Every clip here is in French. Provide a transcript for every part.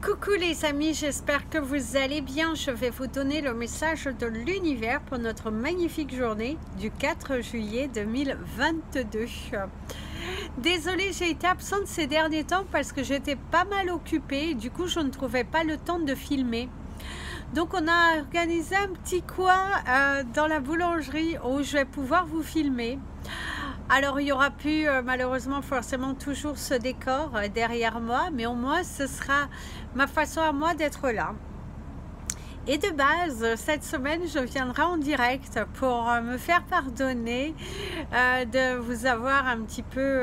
Coucou les amis, j'espère que vous allez bien. Je vais vous donner le message de l'univers pour notre magnifique journée du 4 juillet 2022. Désolée, j'ai été absente ces derniers temps parce que j'étais pas mal occupée. Du coup, je ne trouvais pas le temps de filmer. Donc, on a organisé un petit coin dans la boulangerie où je vais pouvoir vous filmer. Alors, il n'y aura plus malheureusement forcément toujours ce décor derrière moi, mais au moins ce sera ma façon à moi d'être là. Et de base, cette semaine, je viendrai en direct pour me faire pardonner de vous avoir un petit peu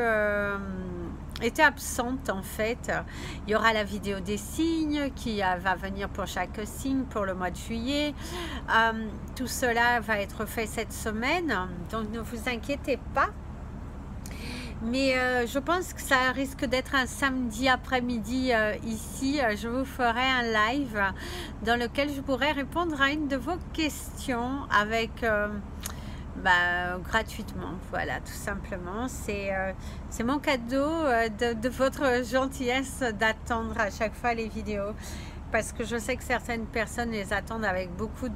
été absente en fait. Il y aura la vidéo des signes qui va venir pour chaque signe pour le mois de juillet. Tout cela va être fait cette semaine, donc ne vous inquiétez pas. Mais je pense que ça risque d'être un samedi après-midi ici. Je vous ferai un live dans lequel je pourrai répondre à une de vos questions avec gratuitement. Voilà, tout simplement. C'est mon cadeau de votre gentillesse d'attendre à chaque fois les vidéos. Parce que je sais que certaines personnes les attendent avec beaucoup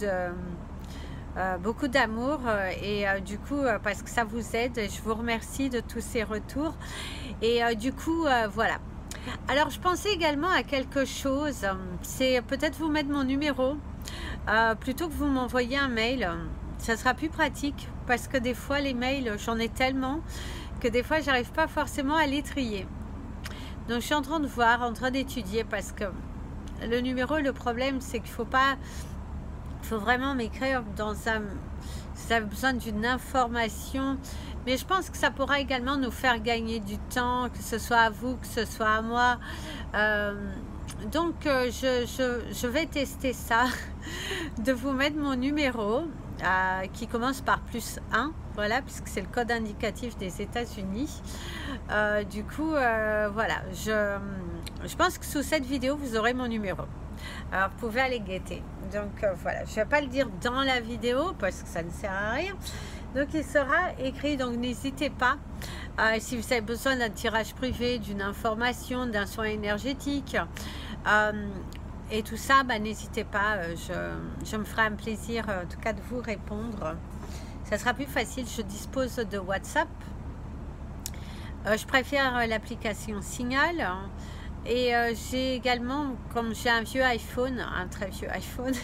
d'amour et du coup parce que ça vous aide, je vous remercie de tous ces retours et du coup voilà. Alors je pensais également à quelque chose, c'est peut-être vous mettre mon numéro plutôt que vous m'envoyer un mail. Ça sera plus pratique parce que des fois les mails, j'en ai tellement que des fois j'arrive pas forcément à les trier. Donc je suis en train de voir, en train d'étudier, parce que le numéro, le problème c'est qu'il faut vraiment m'écrire dans un... Si vous avez besoin d'une information, mais je pense que ça pourra également nous faire gagner du temps, que ce soit à vous, que ce soit à moi. Donc je vais tester ça, de vous mettre mon numéro qui commence par +1, voilà, puisque c'est le code indicatif des États-Unis. Du coup, voilà, je pense que sous cette vidéo, vous aurez mon numéro. Alors, vous pouvez aller guetter. Donc, voilà, je ne vais pas le dire dans la vidéo parce que ça ne sert à rien. Donc, il sera écrit. Donc, n'hésitez pas. Si vous avez besoin d'un tirage privé, d'une information, d'un soin énergétique et tout ça, n'hésitez pas. Je me ferai un plaisir, en tout cas, de vous répondre. Ça sera plus facile. Je dispose de WhatsApp. Je préfère l'application Signal. Et j'ai également, comme j'ai un vieux iPhone, un très vieux iPhone,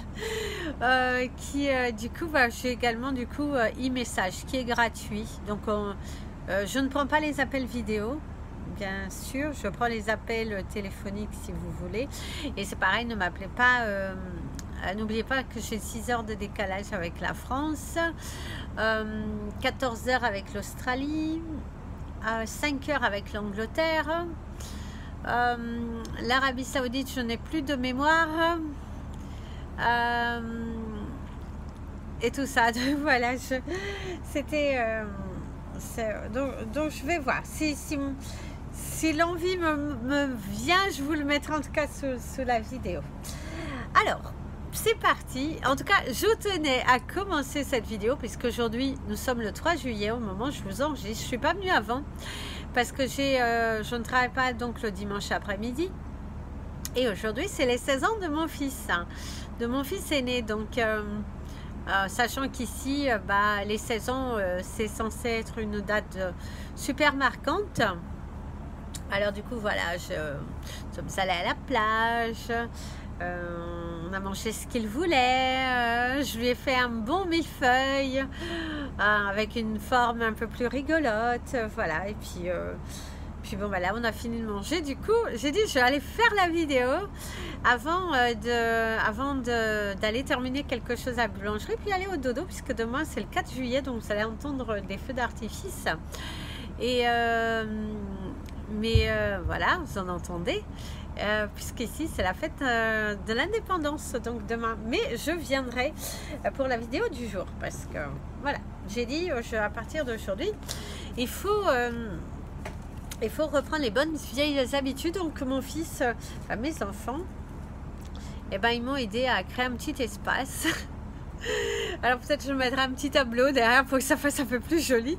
qui du coup, j'ai également du coup e-message qui est gratuit. Donc je ne prends pas les appels vidéo, bien sûr, je prends les appels téléphoniques si vous voulez. Et c'est pareil, ne m'appelez pas, n'oubliez pas que j'ai 6 heures de décalage avec la France, 14 heures avec l'Australie, 5 heures avec l'Angleterre. L'Arabie Saoudite, je n'ai plus de mémoire et tout ça. Donc, voilà, c'était donc je vais voir si l'envie me vient, je vous le mettrai en tout cas sous la vidéo. Alors c'est parti. En tout cas, je tenais à commencer cette vidéo puisque aujourd'hui nous sommes le 3 juillet au moment où je vous enregistre. Je suis pas venue avant parce que je ne travaille pas donc le dimanche après-midi. Et aujourd'hui, c'est les 16 ans de mon fils, aîné. Donc, sachant qu'ici, les 16 ans, c'est censé être une date super marquante. Alors, du coup, voilà, nous sommes allés à la plage. On a mangé ce qu'il voulait. Je lui ai fait un bon millefeuille avec une forme un peu plus rigolote, voilà. Et puis bon, là on a fini de manger. Du coup j'ai dit je vais aller faire la vidéo avant d'aller terminer quelque chose à la boulangerie puis aller au dodo, puisque demain c'est le 4 juillet, donc vous allez entendre des feux d'artifice et voilà, vous en entendez. Puisqu'ici c'est la fête de l'indépendance, donc demain, mais je viendrai pour la vidéo du jour parce que voilà, j'ai dit à partir d'aujourd'hui il faut reprendre les bonnes vieilles habitudes. Donc mon fils, mes enfants, ils m'ont aidé à créer un petit espace Alors peut-être je mettrai un petit tableau derrière pour que ça fasse un peu plus joli,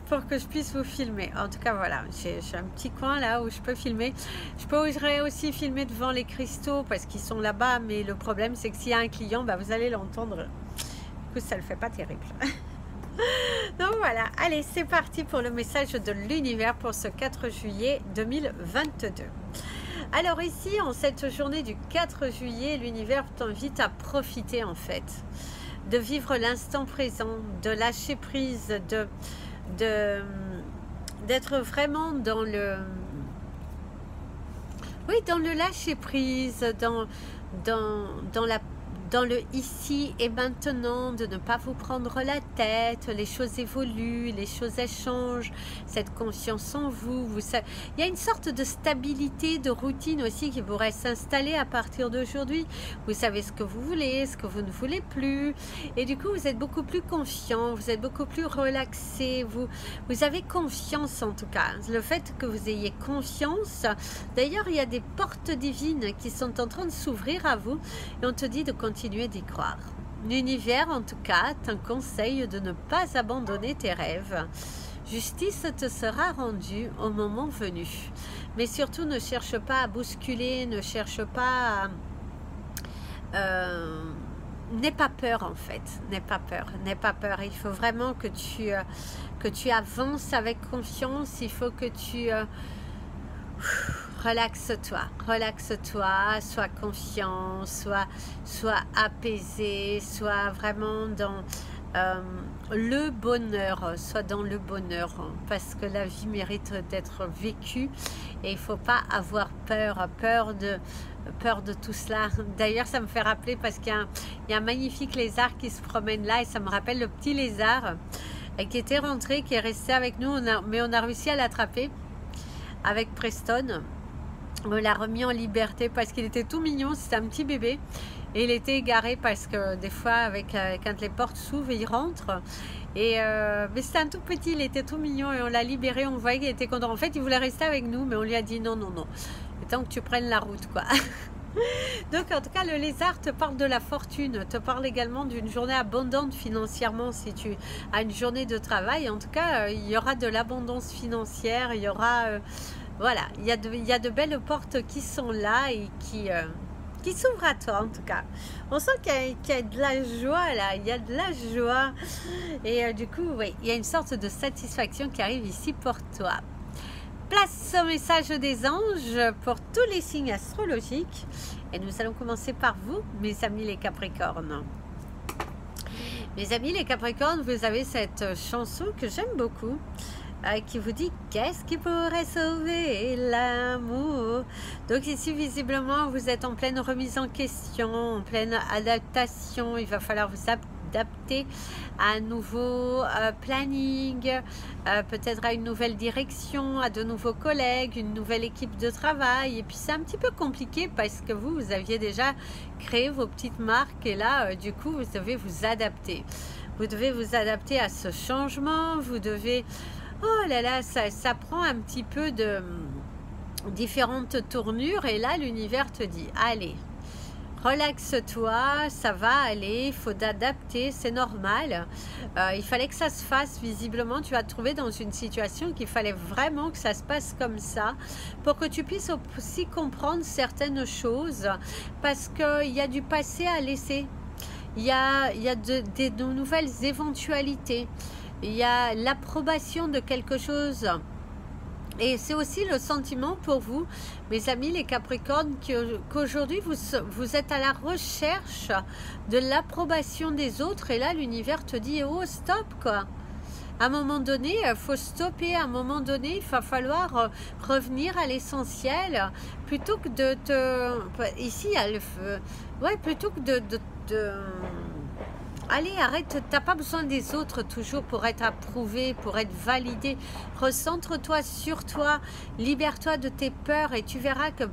pour que je puisse vous filmer. En tout cas voilà, j'ai un petit coin là où je peux filmer. Je pourrais aussi filmer devant les cristaux parce qu'ils sont là-bas, mais le problème c'est que s'il y a un client, bah, vous allez l'entendre. Du coup ça le fait pas terrible. Donc voilà, allez c'est parti pour le message de l'univers pour ce 4 juillet 2022. Alors ici, en cette journée du 4 juillet, l'univers t'invite à profiter en fait, de vivre l'instant présent, de lâcher prise, d'être vraiment dans le, oui, dans le lâcher prise, dans le ici et maintenant, de ne pas vous prendre la tête, les choses évoluent, les choses changent, cette confiance en vous, il y a une sorte de stabilité, de routine aussi qui pourrait s'installer à partir d'aujourd'hui. Vous savez ce que vous voulez, ce que vous ne voulez plus, et du coup vous êtes beaucoup plus confiant, vous êtes beaucoup plus relaxé, vous avez confiance en tout cas. Le fait que vous ayez confiance, d'ailleurs il y a des portes divines qui sont en train de s'ouvrir à vous, et on te dit de continuer d'y croire. L'univers, en tout cas, te conseille de ne pas abandonner tes rêves. Justice te sera rendue au moment venu. Mais surtout, ne cherche pas à bousculer, ne cherche pas à... n'aie pas peur en fait, n'aie pas peur. Il faut vraiment que tu avances avec confiance, il faut que tu... relaxe-toi, sois confiant, sois apaisé, sois vraiment dans le bonheur, sois dans le bonheur, parce que la vie mérite d'être vécue et il ne faut pas avoir peur de tout cela. D'ailleurs, ça me fait rappeler parce qu'il y a un magnifique lézard qui se promène là et ça me rappelle le petit lézard qui était rentré, qui est resté avec nous, mais on a réussi à l'attraper avec Preston. On l'a remis en liberté parce qu'il était tout mignon, c'était un petit bébé et il était égaré parce que des fois quand les portes s'ouvrent il rentre mais c'était un tout petit, il était tout mignon et on l'a libéré, on voyait qu'il était content. En fait il voulait rester avec nous mais on lui a dit non, tant que tu prennes la route quoi. Donc en tout cas le lézard te parle de la fortune, te parle également d'une journée abondante financièrement si tu as une journée de travail. En tout cas il y aura de l'abondance financière, il y aura voilà, il y a de belles portes qui sont là et qui s'ouvrent à toi en tout cas. On sent qu'il y a de la joie là, il y a de la joie et du coup oui, il y a une sorte de satisfaction qui arrive ici pour toi. Place au message des anges pour tous les signes astrologiques. Et nous allons commencer par vous, mes amis les Capricornes. Mes amis les Capricornes, vous avez cette chanson que j'aime beaucoup, qui vous dit « Qu'est-ce qui pourrait sauver l'amour ?» Donc ici, visiblement, vous êtes en pleine remise en question, en pleine adaptation. Il va falloir vous adapter à un nouveau planning, peut-être à une nouvelle direction, à de nouveaux collègues, une nouvelle équipe de travail. Et puis c'est un petit peu compliqué parce que vous aviez déjà créé vos petites marques et là, du coup, vous devez vous adapter. Vous devez vous adapter à ce changement, vous devez... Oh là là, ça prend un petit peu de différentes tournures et là, l'univers te dit, allez, relaxe-toi, ça va aller, il faut t'adapter, c'est normal. Il fallait que ça se fasse, visiblement, tu vas te trouver dans une situation qu'il fallait vraiment que ça se passe comme ça pour que tu puisses aussi comprendre certaines choses parce qu'il y a du passé à laisser. Il y a de nouvelles éventualités. Il y a l'approbation de quelque chose. Et c'est aussi le sentiment pour vous, mes amis les Capricornes, qu'aujourd'hui vous êtes à la recherche de l'approbation des autres. Et là, l'univers te dit, oh stop quoi. À un moment donné, il faut stopper. À un moment donné, il va falloir revenir à l'essentiel. Plutôt que de te... Ici, il y a le feu. Ouais, plutôt que de allez, arrête, t'as pas besoin des autres toujours pour être approuvé, pour être validé. Recentre-toi sur toi, libère-toi de tes peurs et tu verras que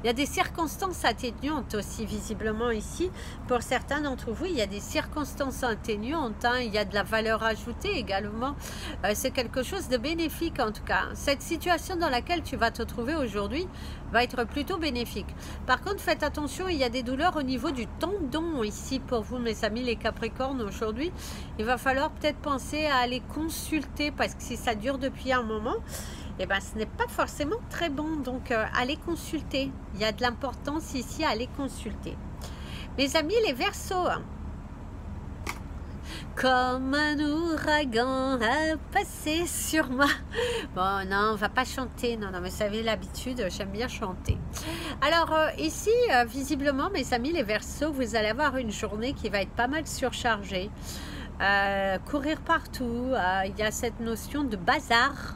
il y a des circonstances atténuantes aussi visiblement ici. Pour certains d'entre vous, il y a des circonstances atténuantes, hein, il y a de la valeur ajoutée également. C'est quelque chose de bénéfique en tout cas. Cette situation dans laquelle tu vas te trouver aujourd'hui va être plutôt bénéfique. Par contre, faites attention, il y a des douleurs au niveau du tendon ici pour vous, mes amis les Capricornes, aujourd'hui. Il va falloir peut-être penser à aller consulter parce que si ça dure depuis un moment, eh ben, ce n'est pas forcément très bon. Donc, allez consulter. Il y a de l'importance ici à aller consulter. Mes amis les Verseaux, comme un ouragan a passé sur moi. Bon, non, on va pas chanter. Non, mais vous savez l'habitude, j'aime bien chanter. Alors, ici, visiblement, mes amis les Verseaux, vous allez avoir une journée qui va être pas mal surchargée. Courir partout, il y a cette notion de bazar,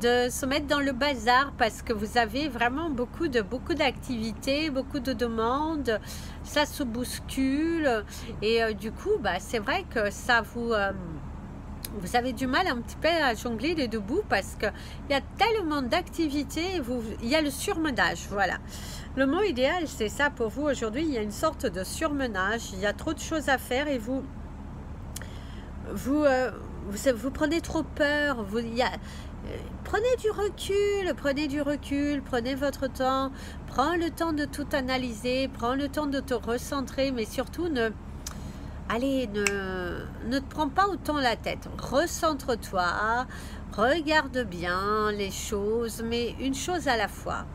de se mettre dans le bazar parce que vous avez vraiment beaucoup d'activités, beaucoup de demandes, ça se bouscule et du coup c'est vrai que ça vous avez du mal un petit peu à jongler les deux bouts parce qu'il y a tellement d'activités, il y a le surmenage, voilà. Le mot idéal c'est ça pour vous aujourd'hui, il y a une sorte de surmenage, il y a trop de choses à faire et vous prenez trop peur, prenez du recul, prenez votre temps, prends le temps de tout analyser, prends le temps de te recentrer, mais surtout ne te prends pas autant la tête, recentre-toi, regarde bien les choses, mais une chose à la fois.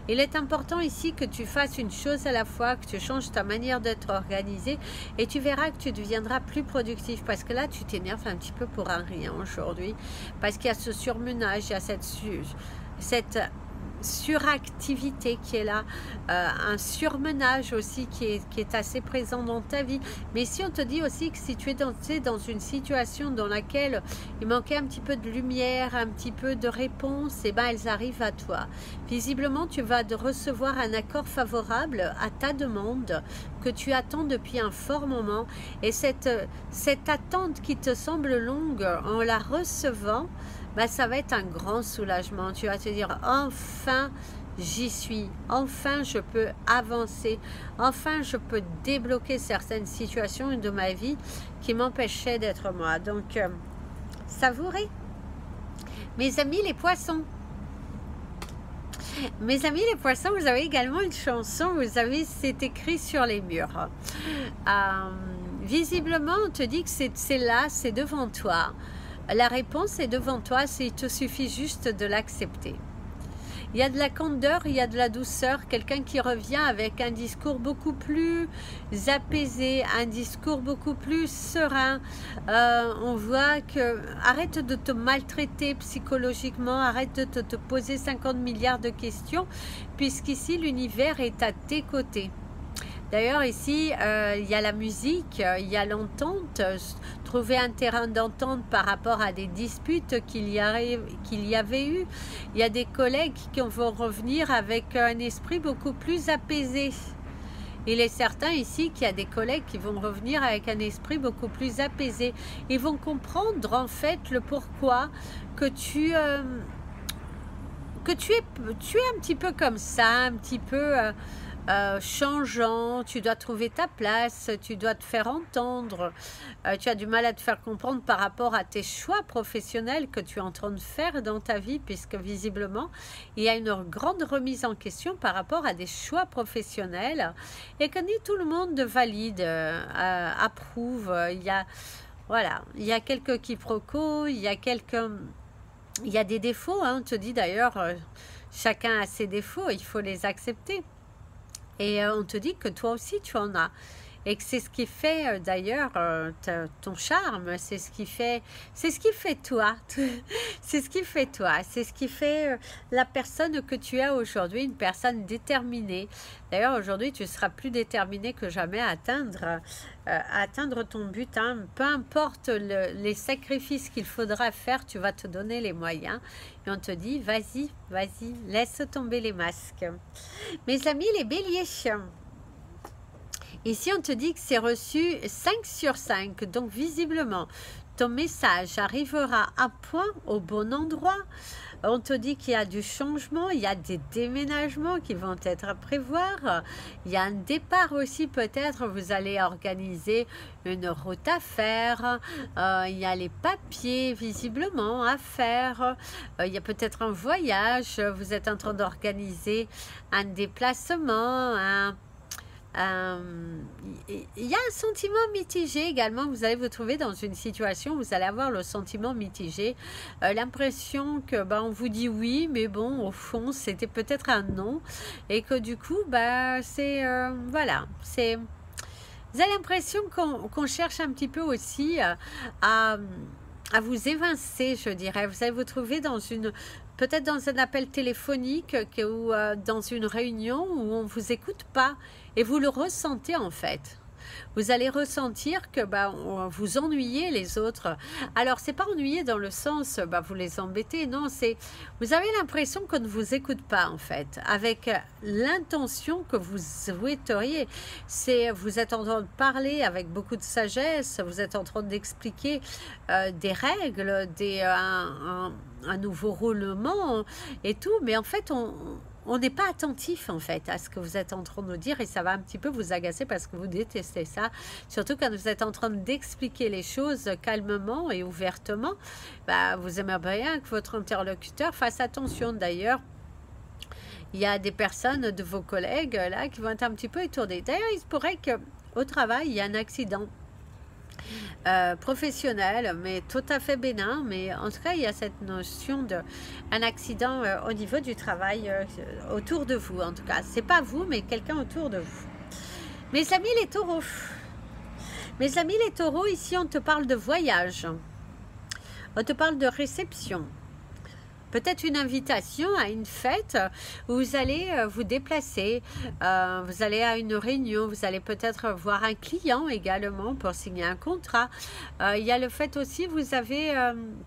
Il est important ici que tu fasses une chose à la fois, que tu changes ta manière d'être organisé et tu verras que tu deviendras plus productif parce que là, tu t'énerves un petit peu pour un rien aujourd'hui parce qu'il y a ce surmenage, il y a cette suractivité qui est là, un surmenage aussi qui est assez présent dans ta vie. Mais si on te dit aussi que si tu es dans une situation dans laquelle il manquait un petit peu de lumière, un petit peu de réponse, et elles arrivent à toi. Visiblement, tu vas recevoir un accord favorable à ta demande que tu attends depuis un fort moment. Et cette attente qui te semble longue, en la recevant, ça va être un grand soulagement. Tu vas te dire, enfin, j'y suis. Enfin, je peux avancer. Enfin, je peux débloquer certaines situations de ma vie qui m'empêchaient d'être moi. Donc, savourez. Mes amis les poissons. Mes amis les poissons, vous avez également une chanson. Vous avez, c'est écrit sur les murs. Visiblement, on te dit que c'est là, c'est devant toi. La réponse est devant toi, il te suffit juste de l'accepter. Il y a de la candeur, il y a de la douceur, quelqu'un qui revient avec un discours beaucoup plus apaisé, un discours beaucoup plus serein. On voit que arrête de te maltraiter psychologiquement, arrête de te poser 50 milliards de questions, puisqu'ici l'univers est à tes côtés. D'ailleurs, ici, il y a la musique, il y a l'entente, trouver un terrain d'entente par rapport à des disputes qu'il y avait eu. Il y a des collègues qui vont revenir avec un esprit beaucoup plus apaisé. Il est certain ici qu'il y a des collègues qui vont revenir avec un esprit beaucoup plus apaisé. Ils vont comprendre en fait le pourquoi que tu es un petit peu comme ça, un petit peu... changeant, tu dois trouver ta place, tu dois te faire entendre, tu as du mal à te faire comprendre par rapport à tes choix professionnels que tu es en train de faire dans ta vie, puisque visiblement il y a une grande remise en question par rapport à des choix professionnels et que ni tout le monde valide, approuve. Il y a quelques quiproquos, il y a des défauts, hein, on te dit d'ailleurs, chacun a ses défauts, il faut les accepter. Et on te dit que toi aussi tu en as. Et que c'est ce qui fait d'ailleurs ton charme, c'est ce qui fait toi. C'est ce qui fait toi, c'est ce qui fait la personne que tu es aujourd'hui, une personne déterminée. D'ailleurs aujourd'hui tu seras plus déterminé que jamais à atteindre ton but, hein. Peu importe les sacrifices qu'il faudra faire, tu vas te donner les moyens. Et on te dit, vas-y, laisse tomber les masques. Mes amis les béliers, Ici, on te dit que c'est reçu 5 sur 5. Donc, visiblement, ton message arrivera à point au bon endroit. On te dit qu'il y a du changement, il y a des déménagements qui vont être à prévoir. Il y a un départ aussi peut-être, vous allez organiser une route à faire. Il y a les papiers visiblement à faire. Il y a peut-être un voyage, vous êtes en train d'organiser un déplacement, il y a un sentiment mitigé également. Vous allez vous trouver dans une situation où vous allez avoir le sentiment mitigé, l'impression que on vous dit oui, mais bon, au fond, c'était peut-être un non, et que du coup, c'est voilà, c'est vous avez l'impression qu'on cherche un petit peu aussi à vous évincer, je dirais. Vous allez vous trouver dans peut-être dans un appel téléphonique ou dans une réunion où on ne vous écoute pas et vous le ressentez en fait. Vous allez ressentir que vous ennuyez les autres. Alors, c'est pas ennuyer dans le sens vous les embêtez, non, c'est vous avez l'impression qu'on ne vous écoute pas en fait, avec l'intention que vous souhaiteriez. Vous êtes en train de parler avec beaucoup de sagesse, vous êtes en train d'expliquer des règles, un nouveau roulement et tout, mais en fait, on n'est pas attentif en fait à ce que vous êtes en train de nous dire, et ça va un petit peu vous agacer parce que vous détestez ça, surtout quand vous êtes en train d'expliquer les choses calmement et ouvertement. Vous aimeriez bien que votre interlocuteur fasse attention. D'ailleurs, il y a des personnes de vos collègues là qui vont être un petit peu étourdies. D'ailleurs, il se pourrait qu'au travail, il y a un accident professionnel, mais tout à fait bénin, mais en tout cas il y a cette notion d'un accident au niveau du travail autour de vous. En tout cas, c'est pas vous, mais quelqu'un autour de vous. Mes amis les taureaux, ici on te parle de voyage, on te parle de réception, peut-être une invitation à une fête où vous allez vous déplacer, vous allez à une réunion, vous allez peut-être voir un client également pour signer un contrat. Il y a le fait aussi, vous avez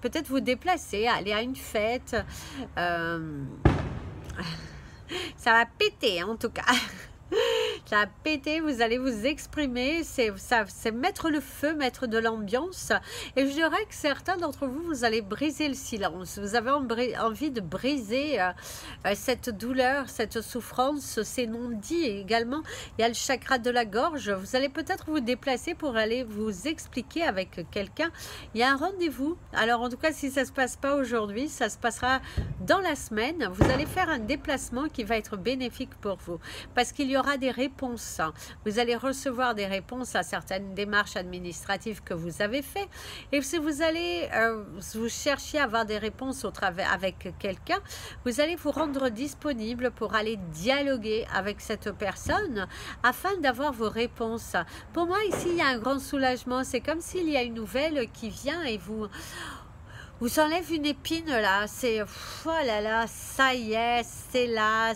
peut-être vous déplacer, aller à une fête. Ça va péter en tout cas. Ça va péter, vous allez vous exprimer, c'est mettre le feu, mettre de l'ambiance. Et je dirais que certains d'entre vous, vous allez briser le silence. Vous avez envie de briser cette douleur, cette souffrance, ces non-dits. Et également, il y a le chakra de la gorge. Vous allez peut-être vous déplacer pour aller vous expliquer avec quelqu'un. Il y a un rendez-vous. Alors en tout cas, si ça ne se passe pas aujourd'hui, ça se passera dans la semaine. Vous allez faire un déplacement qui va être bénéfique pour vous. Parce qu'il y aura des réponses. Vous allez recevoir des réponses à certaines démarches administratives que vous avez faites. Et si vous allez vous chercher à avoir des réponses avec quelqu'un, vous allez vous rendre disponible pour aller dialoguer avec cette personne afin d'avoir vos réponses. Pour moi, ici, il y a un grand soulagement. C'est comme s'il y a une nouvelle qui vient et vous enlève une épine là. C'est, oh là là, ça y est, c'est là,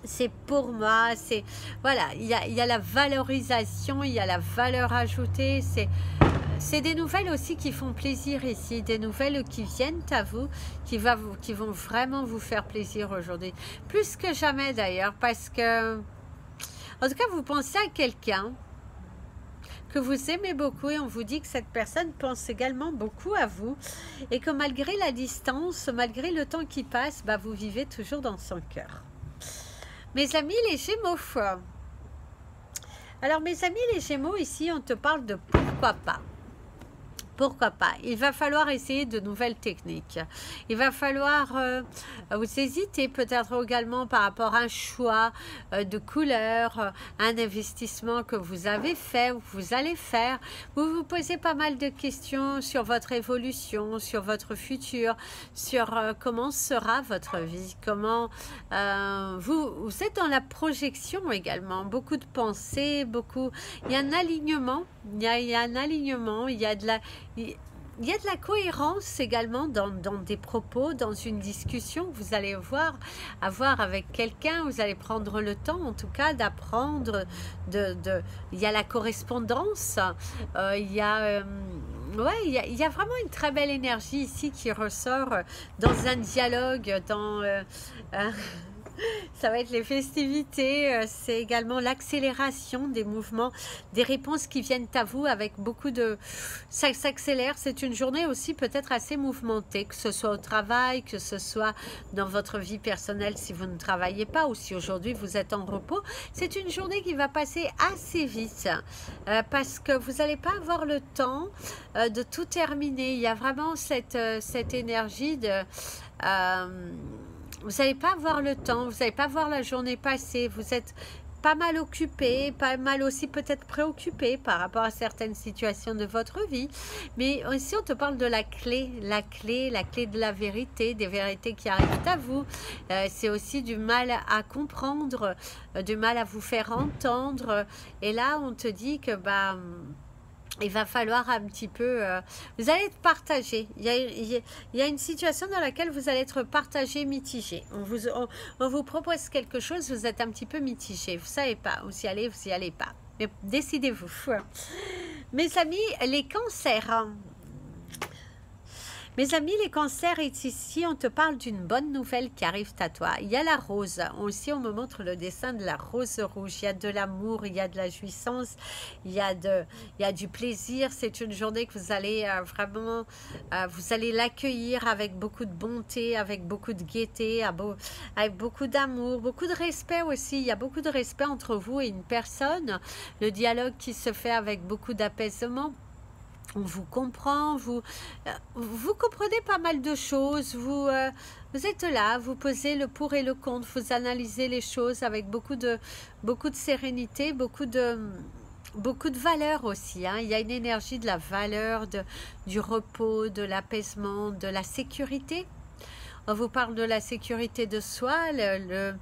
c'est pour moi, c'est voilà, il y a la valorisation, il y a la valeur ajoutée, c'est des nouvelles aussi qui font plaisir ici, des nouvelles qui viennent à vous, qui vont vraiment vous faire plaisir aujourd'hui, plus que jamais d'ailleurs, parce que en tout cas vous pensez à quelqu'un que vous aimez beaucoup et on vous dit que cette personne pense également beaucoup à vous et que malgré la distance, malgré le temps qui passe, vous vivez toujours dans son cœur. Mes amis les Gémeaux. Alors mes amis les Gémeaux, ici on te parle de pourquoi pas. Pourquoi pas? Il va falloir essayer de nouvelles techniques. Il va falloir vous hésiter peut-être également par rapport à un choix de couleur, un investissement que vous avez fait ou que vous allez faire. Vous vous posez pas mal de questions sur votre évolution, sur votre futur, sur comment sera votre vie, comment vous êtes dans la projection également. Beaucoup de pensées, il y a un alignement. Il y a un alignement, il y a de la cohérence également dans des propos, dans une discussion que vous allez avoir avec quelqu'un. Vous allez prendre le temps, en tout cas, d'apprendre. Il y a la correspondance. Il y a vraiment une très belle énergie ici qui ressort dans un dialogue, Ça va être les festivités, c'est également l'accélération des mouvements, des réponses qui viennent à vous avec beaucoup de... Ça s'accélère, c'est une journée aussi peut-être assez mouvementée, que ce soit au travail, que ce soit dans votre vie personnelle si vous ne travaillez pas ou si aujourd'hui vous êtes en repos. C'est une journée qui va passer assez vite parce que vous n'allez pas avoir le temps de tout terminer. Il y a vraiment cette énergie de... vous n'allez pas avoir le temps, vous n'allez pas voir la journée passer, vous êtes pas mal occupé, pas mal aussi peut-être préoccupé par rapport à certaines situations de votre vie. Mais ici, on te parle de la clé de la vérité, des vérités qui arrivent à vous. C'est aussi du mal à comprendre, du mal à vous faire entendre. Et là, on te dit que il va falloir un petit peu... vous allez être partagé. Il y a une situation dans laquelle vous allez être partagé, mitigé. On vous propose quelque chose, vous êtes un petit peu mitigé. Vous ne savez pas, vous y allez pas. Mais décidez-vous. Mes amis, les cancers... Mes amis, les cancers, ici, on te parle d'une bonne nouvelle qui arrive à toi. Il y a la rose. Aussi, on me montre le dessin de la rose rouge. Il y a de l'amour, il y a de la jouissance, il y a du plaisir. C'est une journée que vous allez vraiment, vous allez l'accueillir avec beaucoup de bonté, avec beaucoup de gaieté, avec beaucoup d'amour, beaucoup de respect aussi. Il y a beaucoup de respect entre vous et une personne. Le dialogue qui se fait avec beaucoup d'apaisement. On vous comprend, vous comprenez pas mal de choses, vous êtes là, vous posez le pour et le contre, vous analysez les choses avec beaucoup de sérénité, beaucoup de valeur aussi. Hein. Il y a une énergie de la valeur, du repos, de l'apaisement, de la sécurité. On vous parle de la sécurité de soi, le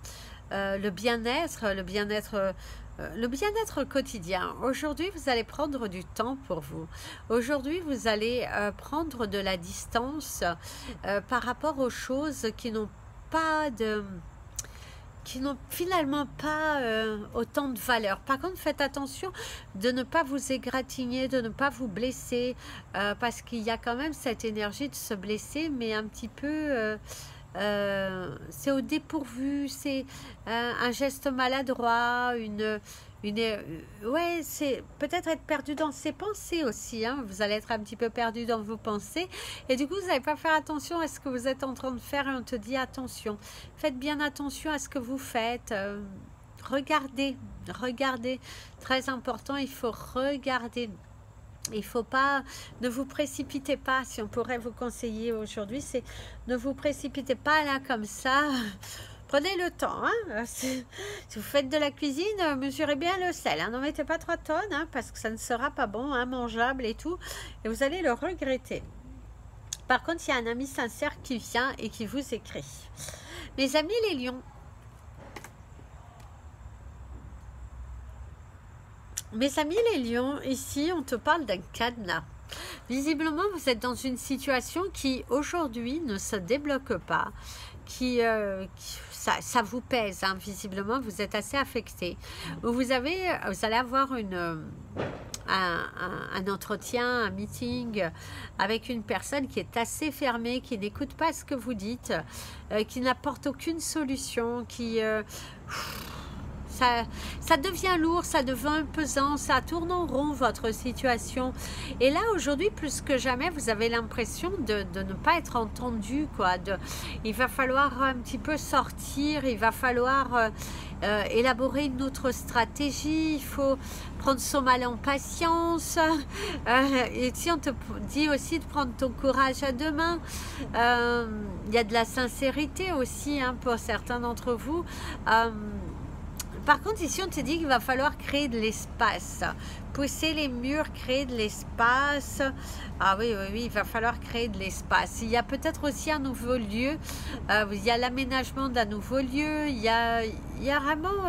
bien-être, le bien-être quotidien. Aujourd'hui, vous allez prendre du temps pour vous. Aujourd'hui, vous allez prendre de la distance par rapport aux choses qui n'ont finalement pas autant de valeur. Par contre, faites attention de ne pas vous égratigner, de ne pas vous blesser, parce qu'il y a quand même cette énergie de se blesser, mais un petit peu... c'est au dépourvu, c'est un geste maladroit, ouais, c'est peut-être être perdu dans ses pensées aussi, hein. Vous allez être un petit peu perdu dans vos pensées et du coup vous n'allez pas faire attention à ce que vous êtes en train de faire et on te dit attention, faites bien attention à ce que vous faites. Regardez, très important, il faut regarder. Il ne faut pas, ne vous précipitez pas, si on pourrait vous conseiller aujourd'hui, c'est ne vous précipitez pas là comme ça, prenez le temps, hein. Si vous faites de la cuisine, mesurez bien le sel, hein. N'en mettez pas 3 tonnes, hein, parce que ça ne sera pas bon, hein, mangeable et tout, et vous allez le regretter. Par contre, il y a un ami sincère qui vient et qui vous écrit. Mes amis les lions, mes amis les lions, ici on te parle d'un cadenas. Visiblement vous êtes dans une situation qui aujourd'hui ne se débloque pas, ça vous pèse, hein. Visiblement vous êtes assez affecté. Vous allez avoir un entretien, un meeting avec une personne qui est assez fermée, qui n'écoute pas ce que vous dites, qui n'apporte aucune solution, ça devient lourd, ça devient pesant, ça tourne en rond votre situation. Et là, aujourd'hui, plus que jamais, vous avez l'impression de ne pas être entendu, quoi. Il va falloir un petit peu sortir, il va falloir élaborer une autre stratégie, il faut prendre son mal en patience. Et si on te dit aussi de prendre ton courage à deux mains, il y a de la sincérité aussi, hein, pour certains d'entre vous. Par contre, ici, on te dit qu'il va falloir créer de l'espace. Pousser les murs, créer de l'espace. Ah oui, il va falloir créer de l'espace. Il y a peut-être aussi un nouveau lieu. Il y a l'aménagement d'un nouveau lieu. Il y a vraiment...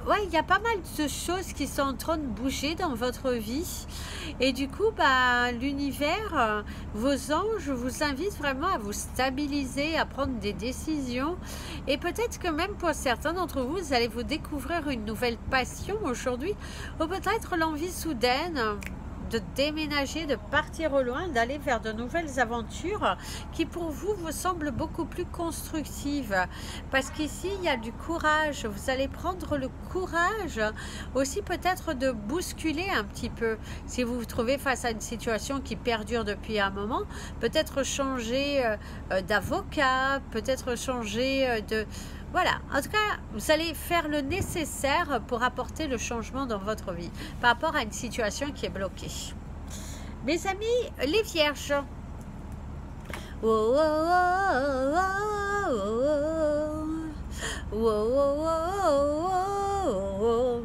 ouais, il y a pas mal de choses qui sont en train de bouger dans votre vie. Et du coup, l'univers, vos anges vous invitent vraiment à vous stabiliser, à prendre des décisions. Et peut-être que même pour certains d'entre vous, vous allez vous découvrir une nouvelle passion aujourd'hui. Ou peut-être l'envie soudaine de déménager, de partir au loin, d'aller vers de nouvelles aventures qui pour vous vous semblent beaucoup plus constructives. Parce qu'ici, il y a du courage. Vous allez prendre le courage aussi peut-être de bousculer un petit peu. Si vous vous trouvez face à une situation qui perdure depuis un moment, peut-être changer d'avocat, peut-être changer de... Voilà, en tout cas, vous allez faire le nécessaire pour apporter le changement dans votre vie par rapport à une situation qui est bloquée. Mes amis, les vierges. Oh, oh, oh, oh, oh, oh, oh, oh, oh,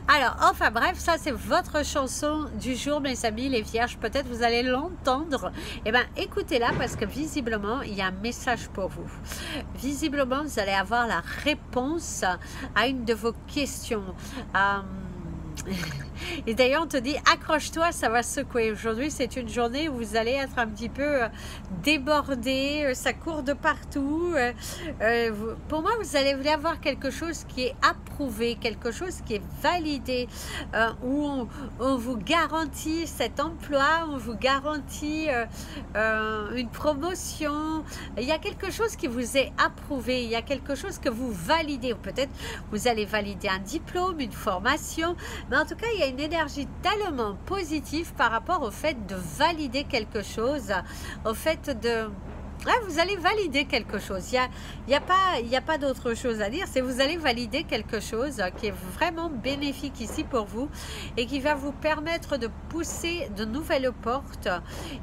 alors, enfin bref, ça c'est votre chanson du jour, mes amis, les vierges. Peut-être vous allez l'entendre. Eh bien, écoutez-la parce que visiblement, il y a un message pour vous. Visiblement, vous allez avoir la réponse à une de vos questions. Et d'ailleurs, on te dit, accroche-toi, ça va secouer. Aujourd'hui, c'est une journée où vous allez être un petit peu débordé, ça court de partout. Pour moi, vous allez avoir quelque chose qui est approuvé, quelque chose qui est validé, où on vous garantit cet emploi, on vous garantit une promotion. Il y a quelque chose qui vous est approuvé, il y a quelque chose que vous validez. Ou peut-être vous allez valider un diplôme, une formation. Mais en tout cas, il y a une énergie tellement positive par rapport au fait de valider quelque chose, au fait de... Ouais, vous allez valider quelque chose. Il y a pas d'autre chose à dire. C'est vous allez valider quelque chose qui est vraiment bénéfique ici pour vous et qui va vous permettre de pousser de nouvelles portes.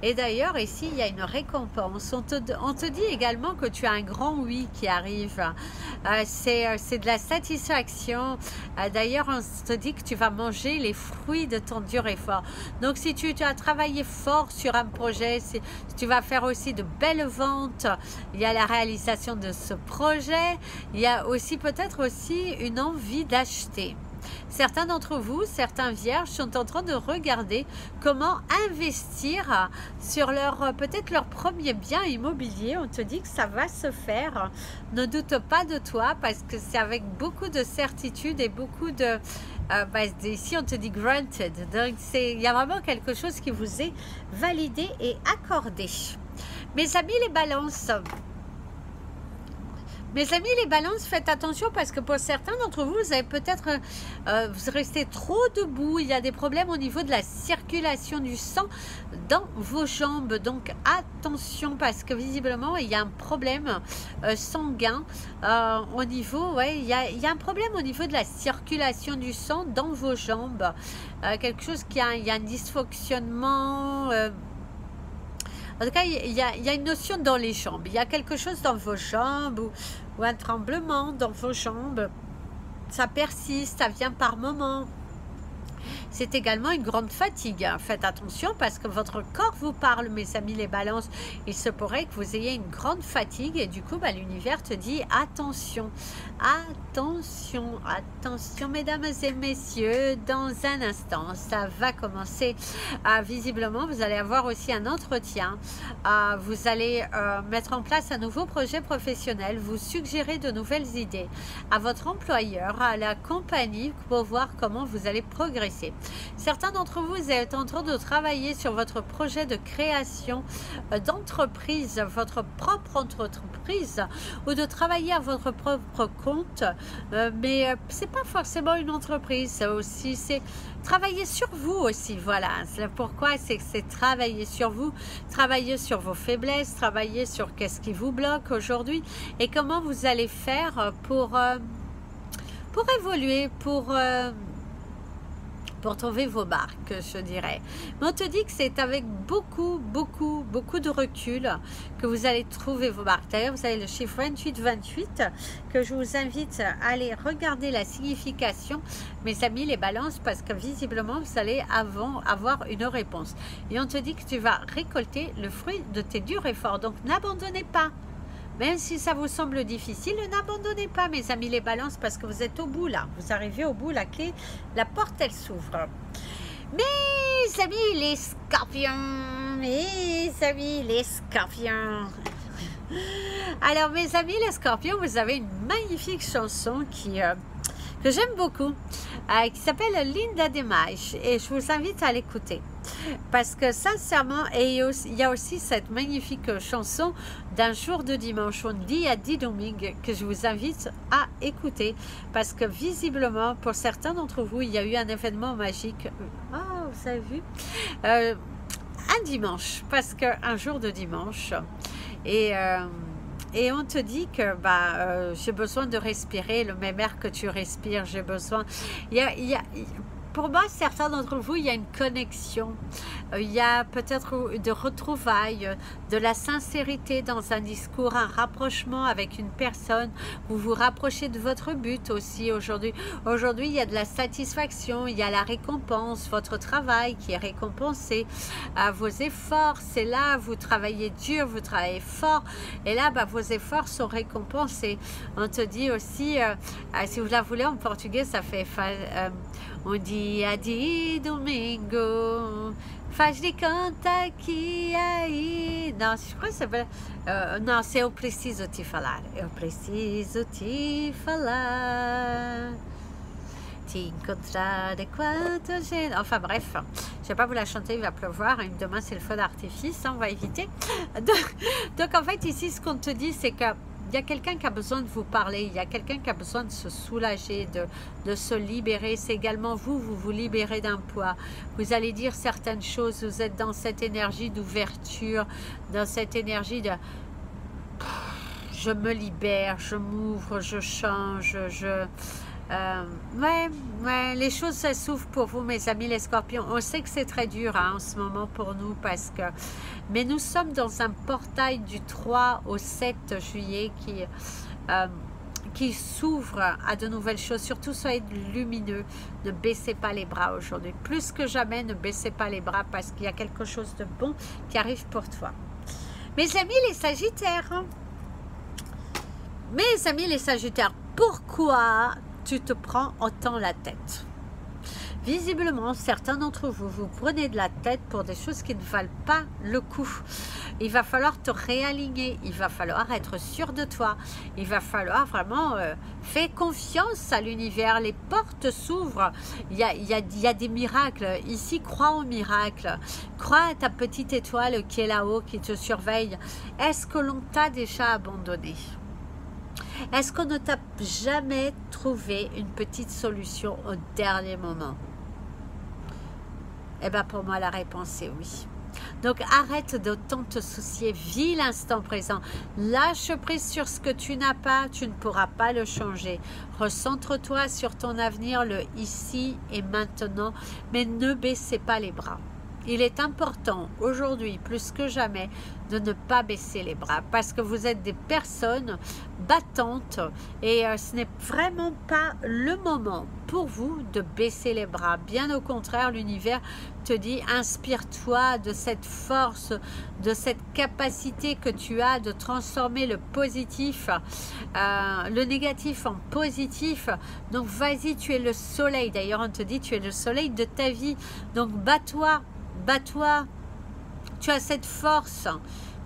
Et d'ailleurs, ici, il y a une récompense. On te dit également que tu as un grand oui qui arrive. C'est de la satisfaction. D'ailleurs, on te dit que tu vas manger les fruits de ton dur effort. Donc, si tu as travaillé fort sur un projet, si tu vas faire aussi de belles ventes, il y a la réalisation de ce projet, il y a aussi peut-être aussi une envie d'acheter. Certains d'entre vous, certains vierges sont en train de regarder comment investir sur peut-être leur premier bien immobilier. On te dit que ça va se faire. Ne doute pas de toi parce que c'est avec beaucoup de certitude et beaucoup de... ici on te dit granted. Donc il y a vraiment quelque chose qui vous est validé et accordé. Mes amis les balances, faites attention parce que pour certains d'entre vous, vous avez peut-être vous restez trop debout. Il y a des problèmes au niveau de la circulation du sang dans vos jambes. Donc attention parce que visiblement, il y a un problème sanguin au niveau, il y a un problème au niveau de la circulation du sang dans vos jambes. Quelque chose il y a un dysfonctionnement. En tout cas, il y a une notion dans les jambes. Il y a quelque chose dans vos jambes ou un tremblement dans vos jambes. Ça persiste, ça vient par moments. C'est également une grande fatigue. Faites attention parce que votre corps vous parle, mes amis les balances. Il se pourrait que vous ayez une grande fatigue et du coup, l'univers te dit attention, attention, attention, mesdames et messieurs. Dans un instant, ça va commencer. Visiblement, vous allez avoir aussi un entretien. Vous allez mettre en place un nouveau projet professionnel. Vous suggérez de nouvelles idées à votre employeur, à la compagnie pour voir comment vous allez progresser. Certains d'entre vous êtes en train de travailler sur votre projet de création d'entreprise, votre propre entreprise, ou de travailler à votre propre compte, mais c'est pas forcément une entreprise, aussi c'est travailler sur vous aussi, voilà. Pourquoi c'est que c'est travailler sur vous, travailler sur vos faiblesses, travailler sur qu'est-ce qui vous bloque aujourd'hui et comment vous allez faire pour évoluer, pour trouver vos marques, je dirais. Mais on te dit que c'est avec beaucoup de recul que vous allez trouver vos marques. D'ailleurs, vous avez le chiffre 2828 que je vous invite à aller regarder la signification, mes amis les balances, parce que visiblement, vous allez avoir une réponse. Et on te dit que tu vas récolter le fruit de tes durs efforts. Donc, n'abandonnez pas. Même si ça vous semble difficile, n'abandonnez pas, mes amis les balances, parce que vous êtes au bout là. Vous arrivez au bout, la clé, la porte, elle s'ouvre. Mes amis les scorpions, mes amis les scorpions. Alors, mes amis les scorpions, vous avez une magnifique chanson qui que j'aime beaucoup, qui s'appelle Linda Demage, et je vous invite à l'écouter. Parce que sincèrement, et il y a aussi cette magnifique chanson d'un jour de dimanche, un dia di domingue, que je vous invite à écouter. Parce que visiblement, pour certains d'entre vous, il y a eu un événement magique. Oh, vous avez vu un dimanche, parce qu'un jour de dimanche. Et on te dit que j'ai besoin de respirer le même air que tu respires. J'ai besoin... Pour moi, certains d'entre vous, il y a une connexion, il y a peut-être de retrouvailles, de la sincérité dans un discours, un rapprochement avec une personne. Vous vous rapprochez de votre but aussi aujourd'hui. Aujourd'hui, il y a de la satisfaction, il y a la récompense, votre travail qui est récompensé, vos efforts, c'est là, vous travaillez dur, vous travaillez fort, et là, vos efforts sont récompensés. On te dit aussi, si vous la voulez en portugais, ça fait... Um dia de domingo, faz de conta que aí... Non, je crois que ça s'appelle... non, c'est Eu preciso te falar. Eu preciso te falar. Te encontrar de quanta gente... Enfin bref, je ne vais pas vous la chanter, il va pleuvoir. Et demain, c'est le feu d'artifice, on va éviter. Donc, en fait, ici, ce qu'on te dit, c'est que il y a quelqu'un qui a besoin de vous parler, il y a quelqu'un qui a besoin de se soulager, de se libérer. C'est également vous vous libérez d'un poids. Vous allez dire certaines choses, vous êtes dans cette énergie d'ouverture, dans cette énergie de... Je me libère, je m'ouvre, je change, les choses ça s'ouvrent pour vous, mes amis les scorpions. On sait que c'est très dur en ce moment pour nous parce que... Mais nous sommes dans un portail du 3 au 7 juillet qui s'ouvre à de nouvelles choses. Surtout, soyez lumineux. Ne baissez pas les bras aujourd'hui. Plus que jamais, ne baissez pas les bras parce qu'il y a quelque chose de bon qui arrive pour toi. Mes amis les sagittaires. Mes amis les sagittaires, pourquoi tu te prends autant la tête? Visiblement, certains d'entre vous, vous prenez de la tête pour des choses qui ne valent pas le coup. Il va falloir te réaligner, il va falloir être sûr de toi, il va falloir vraiment faire confiance à l'univers. Les portes s'ouvrent, il y a des miracles. Ici, crois au miracle, crois à ta petite étoile qui est là-haut, qui te surveille. Est-ce que l'on t'a déjà abandonné? Est-ce qu'on ne t'a jamais trouvé une petite solution au dernier moment? Eh bien, pour moi, la réponse est oui. Donc, arrête d'autant te soucier. Vis l'instant présent. Lâche prise sur ce que tu n'as pas. Tu ne pourras pas le changer. Recentre-toi sur ton avenir, le ici et maintenant. Mais ne baissez pas les bras. Il est important aujourd'hui, plus que jamais, de ne pas baisser les bras parce que vous êtes des personnes battantes et ce n'est vraiment pas le moment pour vous de baisser les bras. Bien au contraire, l'univers te dit inspire-toi de cette force, de cette capacité que tu as de transformer le positif, le négatif en positif. Donc vas-y, tu es le soleil. D'ailleurs, on te dit tu es le soleil de ta vie. Donc bats-toi. Bats-toi, tu as cette force,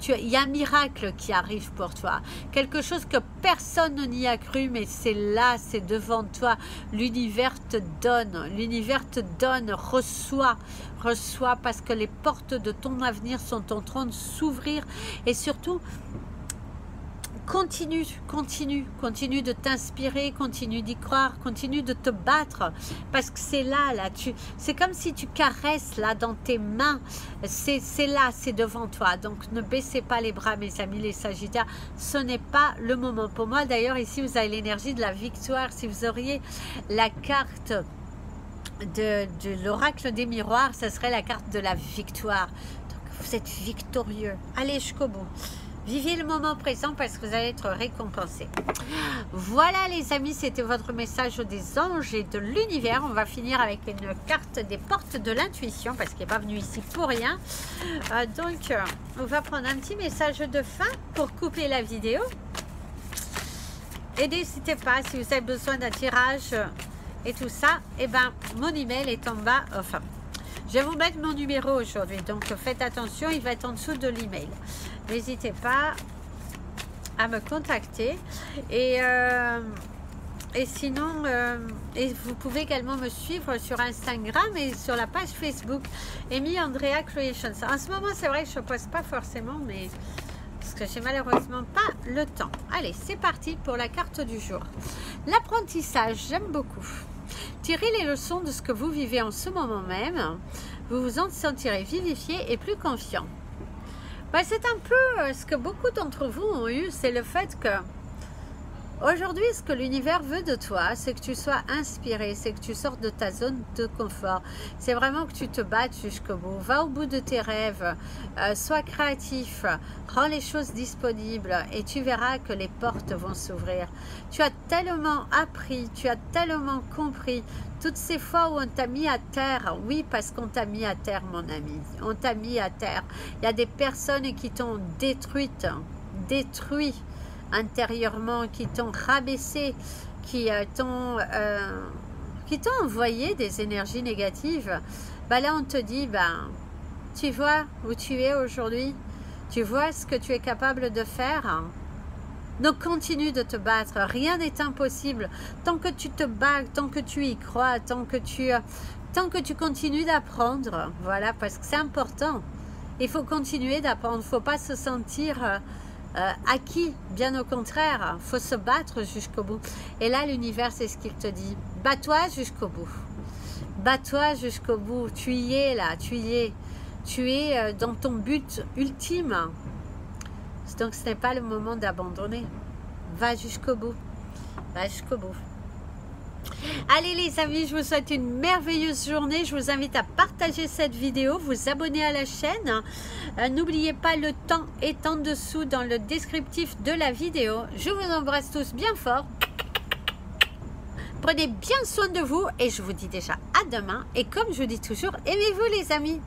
il y a un miracle qui arrive pour toi, quelque chose que personne n'y a cru, mais c'est là, c'est devant toi, l'univers te donne, reçois parce que les portes de ton avenir sont en train de s'ouvrir et surtout, continue de t'inspirer, continue d'y croire, continue de te battre parce que c'est là, c'est comme si tu caresses là dans tes mains, c'est là, c'est devant toi. Donc ne baissez pas les bras, mes amis les sagittaires, ce n'est pas le moment. Pour moi d'ailleurs ici vous avez l'énergie de la victoire. Si vous auriez la carte de l'oracle des miroirs, ce serait la carte de la victoire. Donc vous êtes victorieux, allez jusqu'au bout. Vivez le moment présent parce que vous allez être récompensé. Voilà les amis, c'était votre message des anges et de l'univers. On va finir avec une carte des portes de l'intuition parce qu'il n'est pas venu ici pour rien. Donc, on va prendre un petit message de fin pour couper la vidéo. Et n'hésitez pas, si vous avez besoin d'un tirage et tout ça, eh ben, mon email est en bas. Enfin, je vais vous mettre mon numéro aujourd'hui. Donc, faites attention, il va être en dessous de l'email. N'hésitez pas à me contacter et Et sinon, et vous pouvez également me suivre sur Instagram et sur la page Facebook Amy Andrea Creations. En ce moment, c'est vrai que je ne poste pas forcément, mais parce que j'ai malheureusement pas le temps. Allez, c'est parti pour la carte du jour. L'apprentissage, j'aime beaucoup. Tirez les leçons de ce que vous vivez en ce moment même. Vous vous en sentirez vivifié et plus confiant. Ben, c'est un peu ce que beaucoup d'entre vous ont eu, c'est le fait que aujourd'hui, ce que l'univers veut de toi, c'est que tu sois inspiré, c'est que tu sortes de ta zone de confort. C'est vraiment que tu te battes jusqu'au bout. Va au bout de tes rêves, sois créatif, rends les choses disponibles et tu verras que les portes vont s'ouvrir. Tu as tellement appris, tu as tellement compris. Toutes ces fois où on t'a mis à terre, oui, parce qu'on t'a mis à terre, mon ami, on t'a mis à terre. Il y a des personnes qui t'ont détruit intérieurement, qui t'ont rabaissé, qui t'ont envoyé des énergies négatives. Ben là, on te dit, ben, tu vois où tu es aujourd'hui, tu vois ce que tu es capable de faire. Donc continue de te battre, rien n'est impossible. Tant que tu te bats, tant que tu y crois, tant que tu continues d'apprendre, voilà, parce que c'est important. Il faut continuer d'apprendre, il ne faut pas se sentir acquis, bien au contraire, il faut se battre jusqu'au bout. Et là, l'univers, c'est ce qu'il te dit, bats-toi jusqu'au bout. Bats-toi jusqu'au bout, tu y es là, tu y es. Tu es dans ton but ultime. Donc ce n'est pas le moment d'abandonner. Va jusqu'au bout. Va jusqu'au bout. Allez les amis, je vous souhaite une merveilleuse journée. Je vous invite à partager cette vidéo, vous abonner à la chaîne. N'oubliez pas, le temps est en dessous dans le descriptif de la vidéo. Je vous embrasse tous bien fort. Prenez bien soin de vous et je vous dis déjà à demain. Et comme je vous dis toujours, aimez-vous les amis.